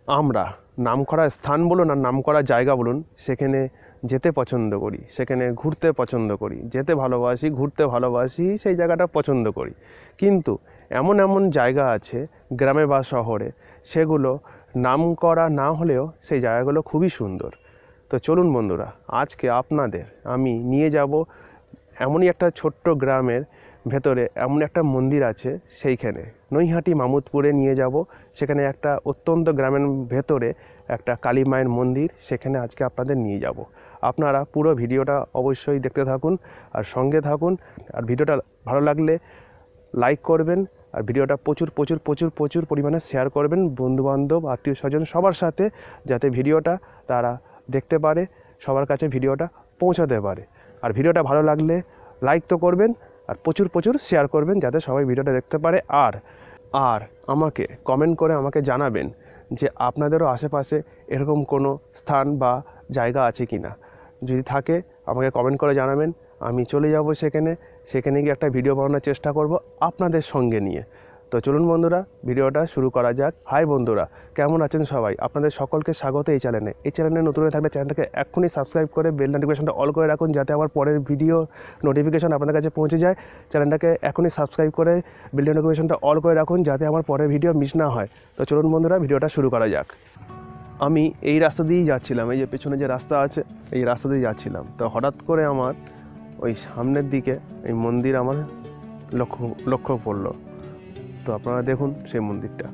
আমরা নামকরা স্থান বলুন আর নামকরা জায়গা বলুন, সেখানে যেতে পছন্দ করি, সেখানে ঘুরতে পছন্দ করি, যেতে ভালোবাসি, ঘুরতে ভালোবাসি, সেই জায়গাটা পছন্দ করি। কিন্তু এমন এমন জায়গা আছে গ্রামে বা শহরে, সেগুলো নামকরা না হলেও সেই জায়গাগুলো খুবই সুন্দর। তো চলুন বন্ধুরা, আজকে আপনাদের আমি নিয়ে যাব এমনই একটা ছোট্ট গ্রামের ভেতরে এমন একটা মন্দির আছে, সেইখানে নৈহাটি মামুদপুরে নিয়ে যাব। সেখানে একটা অত্যন্ত গ্রামের ভেতরে একটা কালী মায়ের মন্দির, সেখানে আজকে আপনাদের নিয়ে যাব। আপনারা পুরো ভিডিওটা অবশ্যই দেখতে থাকুন আর সঙ্গে থাকুন। আর ভিডিওটা ভালো লাগলে লাইক করবেন, আর ভিডিওটা প্রচুর প্রচুর প্রচুর প্রচুর পরিমাণে শেয়ার করবেন বন্ধুবান্ধব, আত্মীয় স্বজন সবার সাথে, যাতে ভিডিওটা তারা দেখতে পারে, সবার কাছে ভিডিওটা পৌঁছাতে পারে। আর ভিডিওটা ভালো লাগলে লাইক তো করবেন আর প্রচুর প্রচুর শেয়ার করবেন, যাতে সবাই ভিডিওটা দেখতে পারে। আর আমাকে কমেন্ট করে আমাকে জানাবেন যে আপনাদেরও আশেপাশে এরকম কোনো স্থান বা জায়গা আছে কি না। যদি থাকে আমাকে কমেন্ট করে জানাবেন, আমি চলে যাব সেখানে গিয়ে একটা ভিডিও বানানোর চেষ্টা করব আপনাদের সঙ্গে নিয়ে। তো চলুন বন্ধুরা, ভিডিওটা শুরু করা যাক। হাই বন্ধুরা, কেমন আছেন সবাই? আপনাদের সকলকে স্বাগত এই চ্যানেলে নতুন হয়ে থাকলে চ্যানেলটাকে এক্ষুনি সাবস্ক্রাইব করে বেল নোটিফিকেশনটা অল করে রাখুন, যাতে আমার পরের ভিডিও নোটিফিকেশন আপনাদের কাছে পৌঁছে যায়। চ্যানেলটাকে এখনই সাবস্ক্রাইব করে বেল নোটিফিকেশনটা অল করে রাখুন, যাতে আমার পরের ভিডিও মিস না হয়। তো চলুন বন্ধুরা, ভিডিওটা শুরু করা যাক। আমি এই রাস্তা দিয়েই যাচ্ছিলাম, এই যে পেছনে যে রাস্তা আছে এই রাস্তা দিয়ে যাচ্ছিলাম। তো হঠাৎ করে আমার ওই সামনের দিকে এই মন্দির আমার লক্ষ্য পড়লো। তো আপনারা দেখুন সেই মন্দিরটা,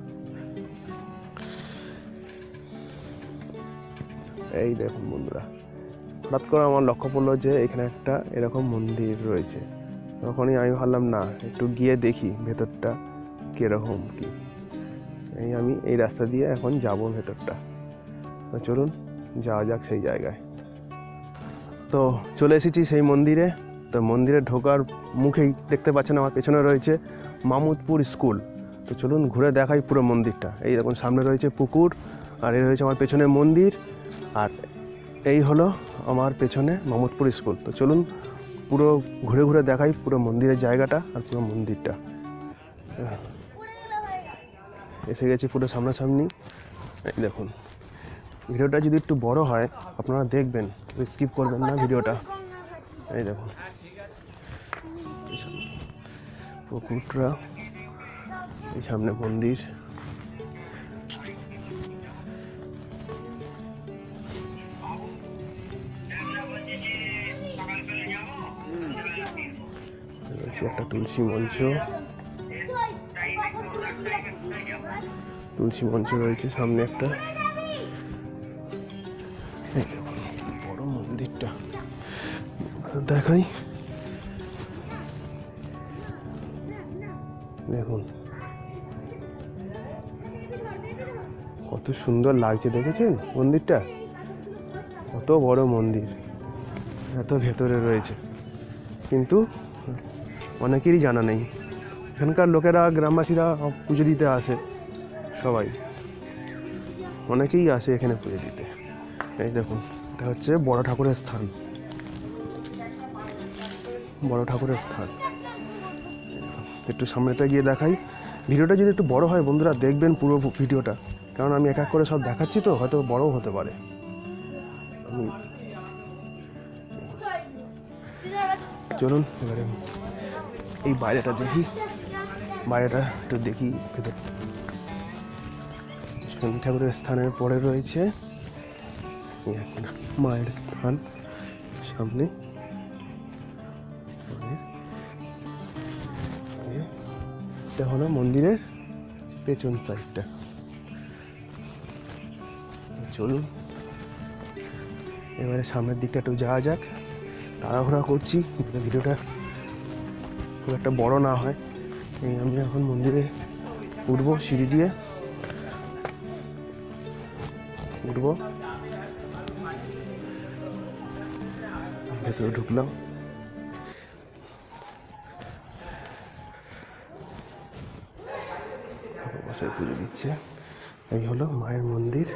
এই দেখুন বন্ধুরা, হঠাৎ করে আমার লক্ষ্য পড়লো যে এখানে একটা এরকম মন্দির রয়েছে। তখনই আমি ভাবলাম না, একটু গিয়ে দেখি ভেতরটা কীরকম কি। আমি এই রাস্তা দিয়ে এখন যাব ভেতরটা। তো চলুন যাওয়া যাক সেই জায়গায়। তো চলে এসেছি সেই মন্দিরে। তো মন্দিরে ঢোকার মুখেই দেখতে পাচ্ছেন আমার পেছনে রয়েছে মামুদপুর স্কুল। তো চলুন ঘুরে দেখাই পুরো মন্দিরটা। এই দেখুন সামনে রয়েছে পুকুর, আর এই রয়েছে আমার পেছনে মন্দির, আর এই হলো আমার পেছনে মামুদপুর স্কুল। তো চলুন পুরো ঘুরে ঘুরে দেখাই পুরো মন্দিরের জায়গাটা আর পুরো মন্দিরটা। এসে গেছি পুরো সামনাসামনি। এই দেখুন, ভিডিওটা যদি একটু বড় হয় আপনারা দেখবেন, স্কিপ করবেন না ভিডিওটা। এই দেখুন পুকুরটা, এই সামনে মন্দির। রয়েছে একটা তুলসী মঞ্চ রয়েছে সামনে একটা। এই দেখুন কি বড় মন্দিরটা, দেখাই। দেখুন কত সুন্দর লাগছে, দেখেছেন মন্দিরটা? কত বড় মন্দির, এত ভেতরে রয়েছে, কিন্তু অনেকেরই জানা নেই। এখানকার লোকেরা, গ্রামবাসীরা পুজো দিতে আসে, সবাই অনেকেই আসে এখানে পুজো দিতে। এই দেখুন, এটা হচ্ছে বড় ঠাকুরের স্থান। একটু সামনেটা গিয়ে দেখাই। ভিডিওটা যদি একটু বড় হয় বন্ধুরা দেখবেন পুরো ভিডিওটা, কারণ আমি এক এক করে সব দেখাচ্ছি, তো হয়তো বড়ও হতে পারে। আমি চলুন এবারে এই বাইরেটা একটু দেখি। ভেতর শনি ঠাকুরের স্থানের পরে রয়েছে মায়ের স্থান সামনে। এটা হলো মন্দিরের পেছন সাইডটা। চলুন এবারে সামনের দিকটা একটু যাওয়া যাক। তাড়াহুড়া করছি, ভিডিওটা খুব একটা বড় না হয়। আমি এখন মন্দিরে উঠবো, সিঁড়ি দিয়ে উঠবো। ভেতরে ঢুকলাম। বাসায় পুজো দিচ্ছে। এই হলো মায়ের মন্দির।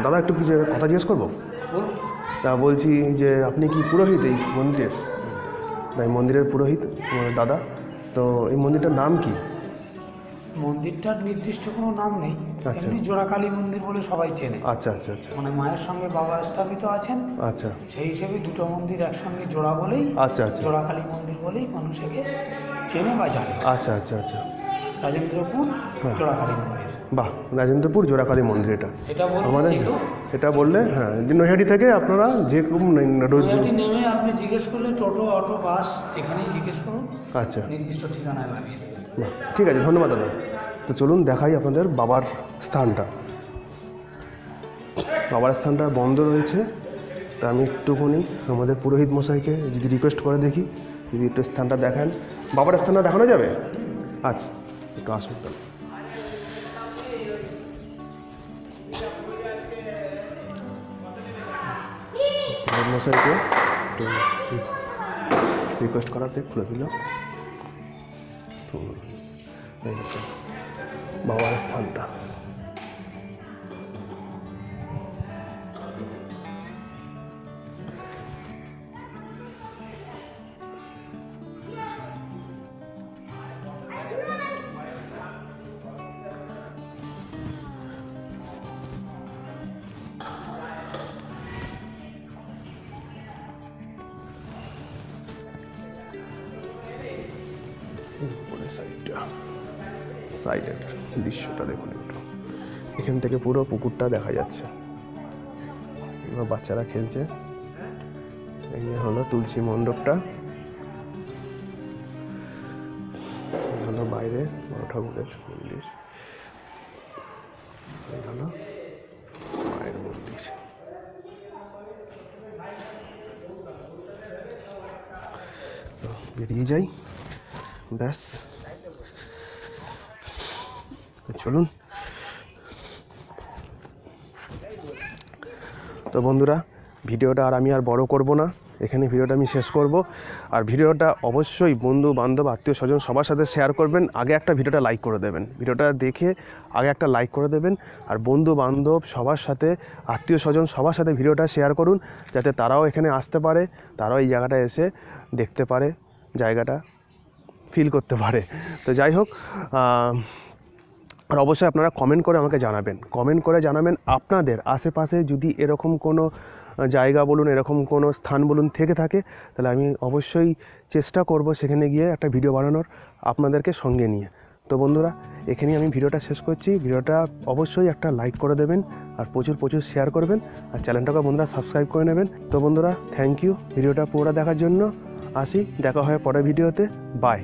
দাদা একটু কিছু কথা জিজ্ঞেস করবো? তা বলছি যে আপনি কি পুরোহিত এই মন্দিরের? এই মন্দিরের পুরোহিত দাদা। তো এই মন্দিরটার নাম কি? মন্দিরটার নির্দিষ্ট কোনো নাম নেই, আচ্ছা। এমনি জোড়াকালী মন্দির বলে সবাই চেনে। আচ্ছা আচ্ছা আচ্ছা মানে মায়ের সঙ্গে বাবা স্থাপিত আছেন, আচ্ছা সেই হিসেবে দুটো মন্দির একসঙ্গে জোড়া বলেই আচ্ছা আচ্ছা জোড়াকালী মন্দির বলেই মানুষকে চেনে বা জানে। আচ্ছা আচ্ছা আচ্ছা। রাজেন্দ্রপুর হ্যাঁ। জোড়াকালী মন্দির। বাহ, রাজেন্দ্রপুর জোড়াকালী মন্দির এটা এটা বলতে আমাদের ঠিক। এটা বললে হ্যাঁ, নৈহাটি থেকে আপনারা যে রোজ নৈহাটি নেমে আপনি জিজ্ঞেস করলে টোটো, অটো, বাস এখানেই জিজ্ঞেস করুন, আচ্ছা নির্দিষ্ট ঠিকানায় নামিয়ে দেবে। বাহ, ঠিক আছে, ধন্যবাদ দাদা। তো চলুন দেখাই আপনাদের বাবার স্থানটা। বাবার স্থানটা বন্ধ রয়েছে, তা আমি একটুখানি আমাদের পুরোহিত মশাইকে যদি রিকোয়েস্ট করে দেখি যদি একটু স্থানটা দেখান। বাবার স্থানটা দেখানো যাবে? আচ্ছা, একটু আসুন তাহলে। পুরোহিত মশাইকে একটু রিকোয়েস্ট করাতে খুলে দিল। এই তো বাবার স্থানটা। সাইডের দৃশ্যটা দেখুন একটু, এখান থেকে পুরো পুকুরটা দেখা যাচ্ছে, বাচ্চারা খেলছে। এই হলো তুলসী মণ্ডপটা, হলো বাইরে বড় ঠাকুরের মন্দির, এই হলো মায়ের মন্দির। তো বেরিয়ে যাই, ব্যাস চলুন। তো বন্ধুরা, ভিডিওটা আমি আর বড় করব না, এখানে ভিডিওটা আমি শেষ করব। আর ভিডিওটা অবশ্যই বন্ধু বান্ধব আত্মীয় স্বজন সবার সাথে শেয়ার করবেন। আগে একটা ভিডিওটা লাইক করে দেবেন, ভিডিওটা দেখে আগে একটা লাইক করে দেবেন। আর বন্ধু বান্ধব সবার সাথে, আত্মীয় স্বজন সবার সাথে ভিডিওটা শেয়ার করুন, যাতে তারাও এখানে আসতে পারে, তারাও এই জায়গাটা এসে দেখতে পারে, জায়গাটা ফিল করতে পারে। তো যাই হোক, আর অবশ্যই আপনারা কমেন্ট করে আমাকে জানাবেন, কমেন্ট করে জানাবেন আপনাদের আশেপাশে যদি এরকম কোনো জায়গা বলুন, এরকম কোনো স্থান বলুন থেকে থাকে, তাহলে আমি অবশ্যই চেষ্টা করব সেখানে গিয়ে একটা ভিডিও বানানোর আপনাদেরকে সঙ্গে নিয়ে। তো বন্ধুরা, এখানেই আমি ভিডিওটা শেষ করছি। ভিডিওটা অবশ্যই একটা লাইক করে দেবেন আর প্রচুর প্রচুর শেয়ার করবেন, আর চ্যানেলটাকে বন্ধুরা সাবস্ক্রাইব করে নেবেন। তো বন্ধুরা, থ্যাংক ইউ ভিডিওটা পুরোটা দেখার জন্য। আসি, দেখা হয় পরের ভিডিওতে। বাই।